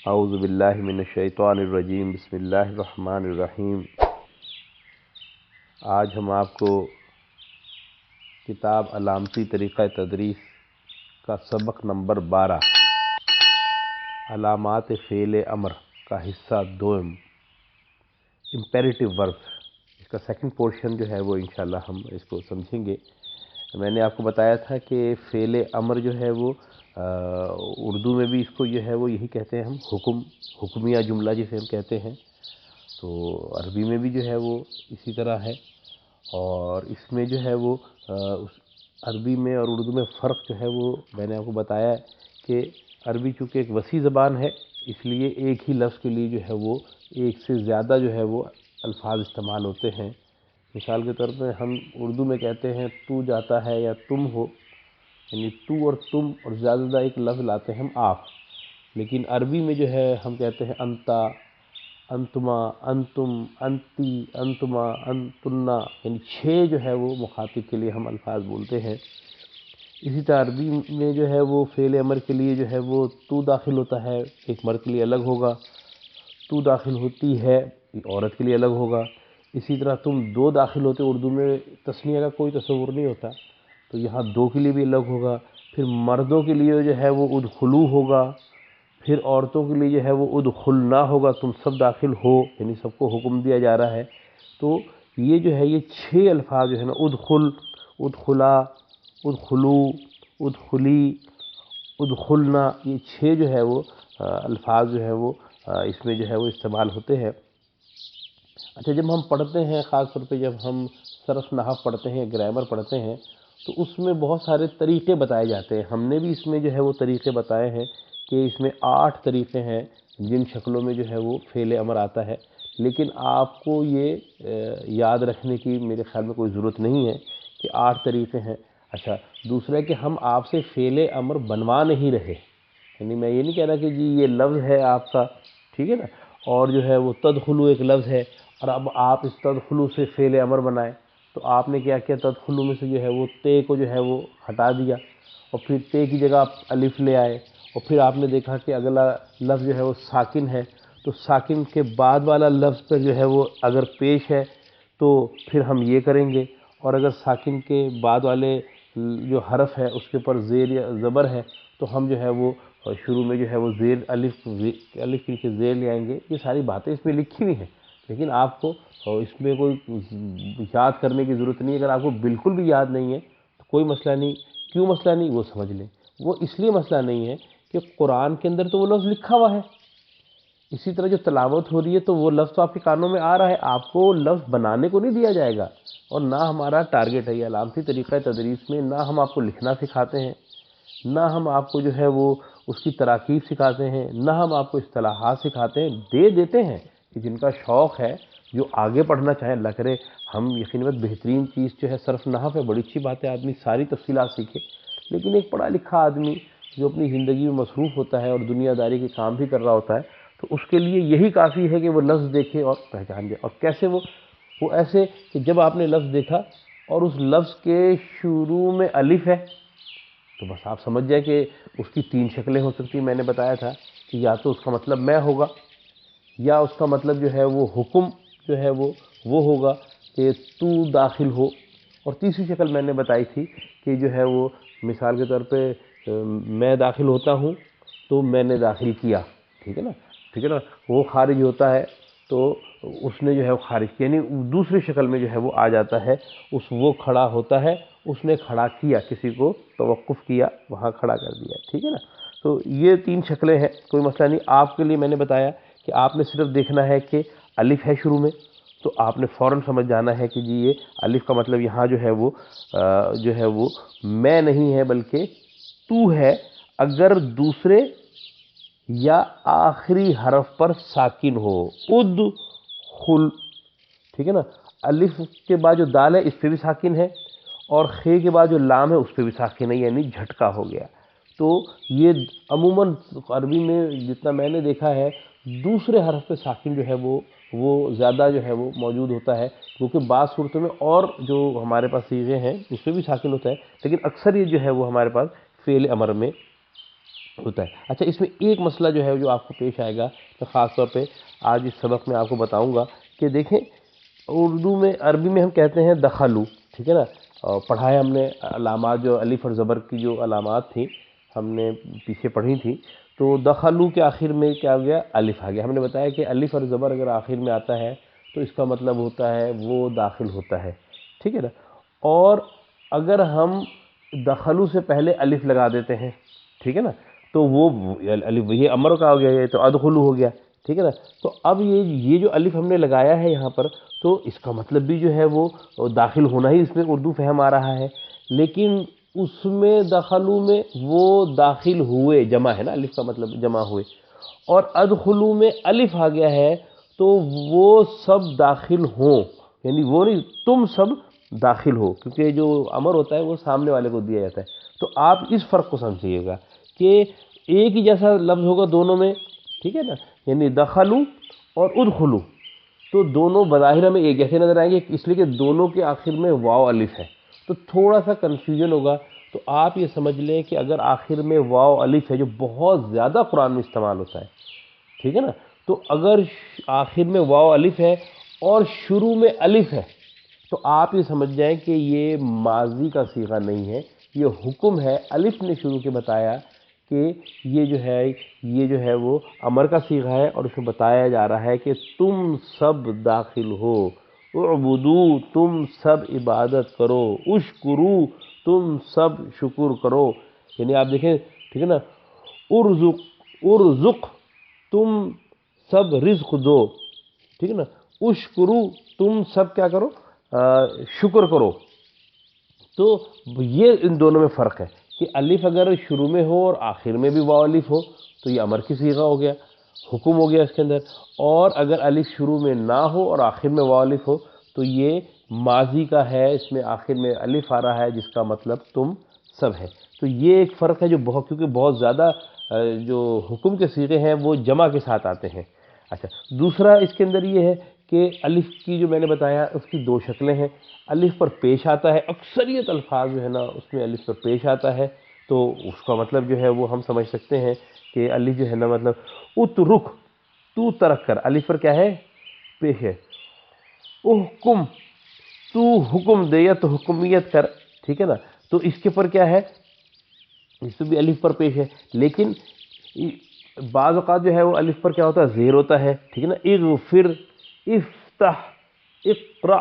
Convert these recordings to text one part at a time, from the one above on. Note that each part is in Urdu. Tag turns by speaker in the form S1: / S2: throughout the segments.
S1: اعوذ باللہ من الشیطان الرجیم، بسم اللہ الرحمن الرحیم۔ آج ہم آپ کو کتاب علامتی طریقہ تدریس کا سبق نمبر 12 علامات فعل امر کا حصہ دوم امپیریٹو ورب، اس کا سیکنڈ پورشن جو ہے وہ انشاءاللہ ہم اس کو سمجھیں گے۔ میں نے آپ کو بتایا تھا کہ فعل امر جو ہے وہ اردو میں بھی اس کو جو ہے وہ یہی کہتے ہیں ہم حکمیہ جملہ جسے ہم کہتے ہیں، تو عربی میں بھی جو ہے وہ اسی طرح ہے۔ اور اس میں جو ہے وہ عربی میں اور اردو میں فرق جو ہے وہ میں نے آپ کو بتایا ہے کہ عربی چونکہ ایک وسیع زبان ہے، اس لیے ایک ہی لفظ کے لیے جو ہے وہ ایک سے زیادہ جو ہے وہ الفاظ استعمال ہوتے ہیں۔ مثال کے طور پہ ہم اردو میں کہتے ہیں تو جاتا ہے یا تم ہو، یعنی تو اور تم اور زیادہ ایک لفظ لاتے ہیں ہم آپ، لیکن عربی میں جو ہے ہم کہتے ہیں انتا، انتما، انتم، انتی، انتما، انتنا، یعنی 6 جو ہے وہ مخاطب کے لیے ہم الفاظ بولتے ہیں۔ اسی طرح عربی میں جو ہے وہ فعل امر کے لیے جو ہے وہ تو داخل ہوتا ہے، ایک مرد کے لیے الگ ہوگا، تو داخل ہوتی ہے عورت کے لیے الگ ہوگا۔ اسی طرح تم دو داخل ہوتے، اردو میں تثنیہ کا کوئی تصور نہیں ہوتا، تو یہاں دو کے لیے بھی الگ ہوگا۔ پھر مردوں کے لیے جو ہے وہ ادخلو ہوگا، پھر عورتوں کے لیے جو ہے وہ ادخلنا ہوگا، تم سب داخل ہو، یعنی سب کو حکم دیا جا رہا ہے۔ تو یہ جو ہے یہ 6 الفاظ جو ہے نا، ادخل، ادخلا، ادخلو، ادخلی، ادخلنا، یہ 6 جو ہے وہ الفاظ جو ہے وہ اس میں جو ہے وہ استعمال ہوتے ہیں۔ اچھا، جب ہم پڑھتے ہیں، خاص طور پہ جب ہم صرف نحو پڑھتے ہیں، گرامر پڑھتے ہیں، تو اس میں بہت سارے طریقے بتائے جاتے ہیں۔ ہم نے بھی اس میں جو ہے وہ طریقے بتائے ہیں کہ اس میں 8 طریقے ہیں جن شکلوں میں جو ہے وہ فعل امر آتا ہے، لیکن آپ کو یہ یاد رکھنے کی میرے خیال میں کوئی ضرورت نہیں ہے کہ 8 طریقے ہیں۔ اچھا، دوسرا ہے کہ ہم آپ سے فعل امر بنوا نہیں رہے، یعنی میں یہ نہیں کہہ رہا کہ جی یہ لفظ ہے آپ کا، ٹھیک ہے نا، اور جو ہے وہ تدخلو ایک لفظ ہے اور اب آپ اس تدخلو سے فعل امر بنائیں، تو آپ نے کیا کیا، تدخلو میں سے جو ہے وہ تے کو جو ہے وہ ہٹا دیا اور پھر تے کی جگہ آپ الف لے آئے، اور پھر آپ نے دیکھا کہ اگلا لفظ جو ہے وہ ساکن ہے، تو ساکن کے بعد والا لفظ پہ جو ہے وہ اگر پیش ہے تو پھر ہم یہ کریں گے، اور اگر ساکن کے بعد والے جو حرف ہے اس کے اوپر زیر یا زبر ہے تو ہم جو ہے وہ شروع میں جو ہے وہ زیر الف کے نیچے زیر لے آئیں گے۔ یہ ساری باتیں اس میں لکھی ہوئی ہیں، لیکن آپ کو اس میں کوئی یاد کرنے کی ضرورت نہیں ہے۔ اگر آپ کو بالکل بھی یاد نہیں ہے تو کوئی مسئلہ نہیں، کیوں مسئلہ نہیں وہ سمجھ لیں۔ وہ اس لیے مسئلہ نہیں ہے کہ قرآن کے اندر تو وہ لفظ لکھا ہوا ہے، اسی طرح جو تلاوت ہو رہی ہے تو وہ لفظ تو آپ کے کانوں میں آ رہا ہے، آپ کو لفظ بنانے کو نہیں دیا جائے گا، اور نہ ہمارا ٹارگٹ ہے یہ علامتی طریقہ تدریس میں، نہ ہم آپ کو لکھنا سکھاتے ہیں، نہ ہم آپ کو جو ہے وہ اس کی تراکیب سکھاتے ہیں، نہ ہم آپ کو اصطلاحات سکھاتے ہیں۔ دے دیتے ہیں کہ جن کا شوق ہے، جو آگے پڑھنا چاہیں، اللہ کرے ہم یقیناً بہترین چیز جو ہے صرف نحو ہے، بڑی اچھی بات ہے، آدمی ساری تفصیلات سیکھے، لیکن ایک پڑھا لکھا آدمی جو اپنی زندگی میں مصروف ہوتا ہے اور دنیا داری کے کام بھی کر رہا ہوتا ہے، تو اس کے لیے یہی کافی ہے کہ وہ لفظ دیکھے اور پہچان جائے۔ اور کیسے وہ ایسے کہ جب آپ نے لفظ دیکھا اور اس لفظ کے شروع میں الف ہے تو بس آپ سمجھ جائیں کہ اس کی 3 شکلیں ہو سکتی ہیں۔ میں نے بتایا تھا کہ یا تو اس کا مطلب میں ہوگا، یا اس کا مطلب جو ہے وہ حکم جو ہے وہ ہوگا کہ تو داخل ہو، اور تیسری شکل میں نے بتائی تھی کہ جو ہے وہ مثال کے طور پہ میں داخل ہوتا ہوں تو میں نے داخل کیا، ٹھیک ہے نا، وہ خارج ہوتا ہے تو اس نے جو ہے وہ خارج کیا، یعنی دوسری شکل میں جو ہے وہ آ جاتا ہے، وہ کھڑا ہوتا ہے، اس نے کھڑا کیا، کسی کو توقف کیا، وہاں کھڑا کر دیا، ٹھیک ہے نا۔ تو یہ 3 شکلیں ہیں، کوئی مسئلہ نہیں۔ آپ کے لیے میں نے بتایا کہ آپ نے صرف دیکھنا ہے کہ الف ہے شروع میں، تو آپ نے فوراً سمجھ جانا ہے کہ جی یہ الف کا مطلب یہاں جو ہے وہ میں نہیں ہے بلکہ تو ہے، اگر دوسرے یا آخری حرف پر ساکن ہو، ادخل، ٹھیک ہے نا۔ الف کے بعد جو دال ہے اس پہ بھی ساکن ہے، اور خے کے بعد جو لام ہے اس پہ بھی ساکن ہے، یعنی جھٹکا ہو گیا۔ تو یہ عموماً عربی میں جتنا میں نے دیکھا ہے دوسرے حرف پہ ساکن جو ہے وہ زیادہ جو ہے وہ موجود ہوتا ہے، کیونکہ بعض صورتوں میں اور جو ہمارے پاس چیزیں ہیں اس پہ بھی ساکن ہوتا ہے، لیکن اکثر یہ جو ہے وہ ہمارے پاس فعل امر میں ہوتا ہے۔ اچھا، اس میں ایک مسئلہ جو ہے جو آپ کو پیش آئے گا، تو خاص طور پہ آج اس سبق میں آپ کو بتاؤں گا کہ دیکھیں، اردو میں، عربی میں ہم کہتے ہیں دخلو، ٹھیک ہے نا، اور پڑھا ہے ہم نے علامات، جو الف اور زبر کی جو علامات تھیں ہم نے پیچھے پڑھی تھیں، تو دخلو کے آخر میں کیا ہو گیا؟ الف آ گیا۔ ہم نے بتایا کہ الف اور زبر اگر آخر میں آتا ہے تو اس کا مطلب ہوتا ہے وہ داخل ہوتا ہے، ٹھیک ہے نا۔ اور اگر ہم دخلو سے پہلے الف لگا دیتے ہیں، ٹھیک ہے نا، تو وہ الف، یہ امر کا ہو گیا، یہ تو ادخلو ہو گیا، ٹھیک ہے نا۔ تو اب یہ جو الف ہم نے لگایا ہے یہاں پر، تو اس کا مطلب بھی جو ہے وہ داخل ہونا ہی اس میں اردو فہم آ رہا ہے، لیکن اس میں دخلو میں وہ داخل ہوئے، جمع ہے نا، الف کا مطلب جمع ہوئے، اور ادخلو میں الف آ گیا ہے تو وہ سب داخل ہوں، یعنی وہ نہیں، تم سب داخل ہو، کیونکہ جو امر ہوتا ہے وہ سامنے والے کو دیا جاتا ہے۔ تو آپ اس فرق کو سمجھیے گا کہ ایک ہی جیسا لفظ ہوگا دونوں میں، ٹھیک ہے نا، یعنی دخلو اور ادخلو، تو دونوں بظاہر میں ایک جیسے نظر آئیں گے، اس لیے کہ دونوں کے آخر میں واو الف ہے، تو تھوڑا سا کنفیوژن ہوگا۔ تو آپ یہ سمجھ لیں کہ اگر آخر میں واو الف ہے، جو بہت زیادہ قرآن میں استعمال ہوتا ہے، ٹھیک ہے نا، تو اگر آخر میں واو الف ہے اور شروع میں الف ہے، تو آپ یہ سمجھ جائیں کہ یہ ماضی کا صیغہ نہیں ہے، یہ حکم ہے۔ الف نے شروع کے بتایا کہ یہ جو ہے وہ امر کا صیغہ ہے، اور اس میں بتایا جا رہا ہے کہ تم سب داخل ہو، اعبدو، تم سب عبادت کرو، اشکرو، تم سب شکر کرو، یعنی آپ دیکھیں، ٹھیک ہے نا، ارزق، تم سب رزق دو، ٹھیک ہے نا، اشکرو، تم سب کیا کرو؟ شکر کرو۔ تو یہ ان دونوں میں فرق ہے کہ الف اگر شروع میں ہو اور آخر میں بھی واو الف ہو تو یہ امر کی صیغہ ہو گیا، حکم ہو گیا اس کے اندر، اور اگر الف شروع میں نہ ہو اور آخر میں واو الف ہو تو یہ ماضی کا ہے، اس میں آخر میں الف آ رہا ہے، جس کا مطلب تم سب ہے۔ تو یہ ایک فرق ہے جو کیونکہ بہت زیادہ جو حکم کے صیغے ہیں وہ جمع کے ساتھ آتے ہیں۔ اچھا، دوسرا اس کے اندر یہ ہے کہ الف کی جو میں نے بتایا اس کی دو شکلیں ہیں، الف پر پیش آتا ہے، اکثریت الفاظ جو ہے نا اس میں الف پر پیش آتا ہے، تو اس کا مطلب جو ہے وہ ہم سمجھ سکتے ہیں کہ الف جو ہے نا مطلب اترک، تو ترک کر، الف پر کیا ہے؟ پیش ہے۔ احکم، تو حکم دے یا تو حکمیت کر، ٹھیک ہے نا، تو اس کے پر کیا ہے؟ اس پہ بھی الف پر پیش ہے، لیکن بعض اوقات جو ہے وہ الف پر کیا ہوتا ہے؟ زیر ہوتا ہے، ٹھیک ہے نا، اغفر، افتح، اقرا،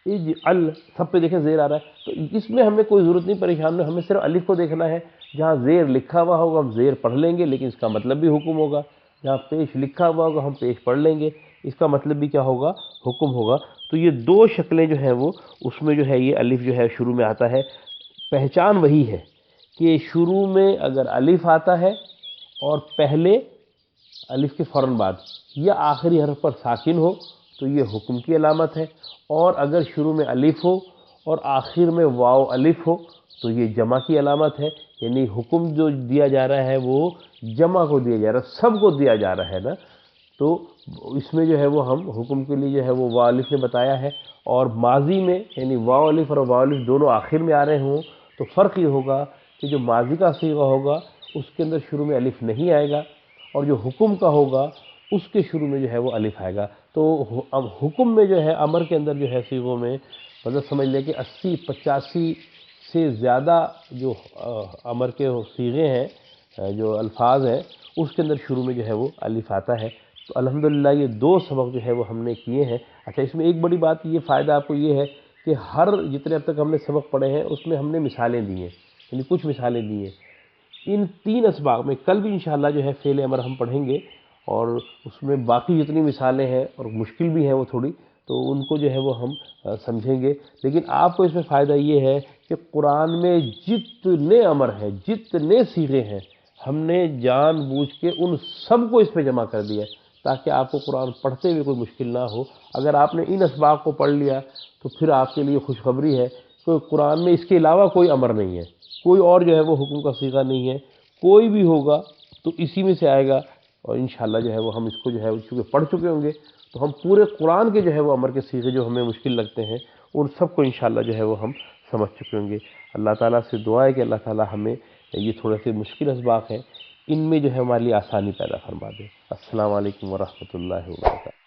S1: اجعل، سب پہ دیکھیں زیر آ رہا ہے، تو اس میں ہمیں کوئی ضرورت نہیں پریشان میں، ہمیں صرف الف کو دیکھنا ہے، جہاں زیر لکھا ہوا ہوگا ہم زیر پڑھ لیں گے لیکن اس کا مطلب بھی حکم ہوگا، جہاں پیش لکھا ہوا ہوگا ہم پیش پڑھ لیں گے، اس کا مطلب بھی کیا ہوگا؟ حکم ہوگا۔ تو یہ دو شکلیں جو ہیں وہ اس میں جو ہے یہ الف جو ہے شروع میں آتا ہے، پہچان وہی ہے کہ شروع میں اگر الف آتا ہے اور پہلے الف کے فوراً بعد یا آخری حرف پر ساکن ہو تو یہ حکم کی علامت ہے، اور اگر شروع میں الف ہو اور آخر میں واو الف ہو تو یہ جمع کی علامت ہے، یعنی حکم جو دیا جا رہا ہے وہ جمع کو دیا جا رہا ہے، سب کو دیا جا رہا ہے نا، تو اس میں جو ہے وہ ہم حکم کے لیے جو ہے وہ واو الف نے بتایا ہے، اور ماضی میں یعنی واو الف اور واو الف دونوں آخر میں آ رہے ہوں تو فرق یہ ہوگا کہ جو ماضی کا صیغہ ہوگا اس کے اندر شروع میں الف نہیں آئے گا، اور جو حکم کا ہوگا اس کے شروع میں جو ہے وہ الف آئے گا۔ تو اب حکم میں جو ہے امر کے اندر جو ہے صیغوں میں مطلب سمجھ لیں کہ 80-85 سے زیادہ جو امر کے صیغے ہیں، جو الفاظ ہیں، اس کے اندر شروع میں جو ہے وہ الف آتا ہے۔ تو الحمدللہ یہ دو سبق جو ہے وہ ہم نے کیے ہیں۔ اچھا، اس میں ایک بڑی بات یہ فائدہ آپ کو یہ ہے کہ ہر جتنے اب تک ہم نے سبق پڑھے ہیں اس میں ہم نے مثالیں دی ہیں، یعنی کچھ مثالیں دی ہیں۔ ان تین اسباق میں کل بھی انشاءاللہ جو ہے فعل امر ہم پڑھیں گے، اور اس میں باقی جتنی مثالیں ہیں اور مشکل بھی ہیں وہ تھوڑی، تو ان کو جو ہے وہ ہم سمجھیں گے، لیکن آپ کو اس میں فائدہ یہ ہے کہ قرآن میں جتنے امر ہیں، جتنے صیغے ہیں، ہم نے جان بوجھ کے ان سب کو اس پہ جمع کر دیا ہے تاکہ آپ کو قرآن پڑھتے ہوئے کوئی مشکل نہ ہو۔ اگر آپ نے ان اسباق کو پڑھ لیا تو پھر آپ کے لیے خوشخبری ہے کہ قرآن میں اس کے علاوہ کوئی امر نہیں ہے، کوئی اور جو ہے وہ حکم کا صیغہ نہیں ہے، کوئی بھی ہوگا تو اسی میں سے آئے گا، اور انشاءاللہ جو ہے وہ ہم اس کو جو ہے چونکہ پڑھ چکے ہوں گے تو ہم پورے قرآن کے جو ہے وہ امر کے صیغے جو ہمیں مشکل لگتے ہیں ان سب کو انشاءاللہ جو ہے وہ ہم سمجھ چکے ہوں گے۔ اللہ تعالیٰ سے دعا ہے کہ اللہ تعالیٰ ہمیں یہ تھوڑے سے مشکل اسباق ہیں ان میں جو ہے ہمارے لیے آسانی پیدا فرما دے۔ السلام علیکم ورحمۃ اللہ وبرکاتہ۔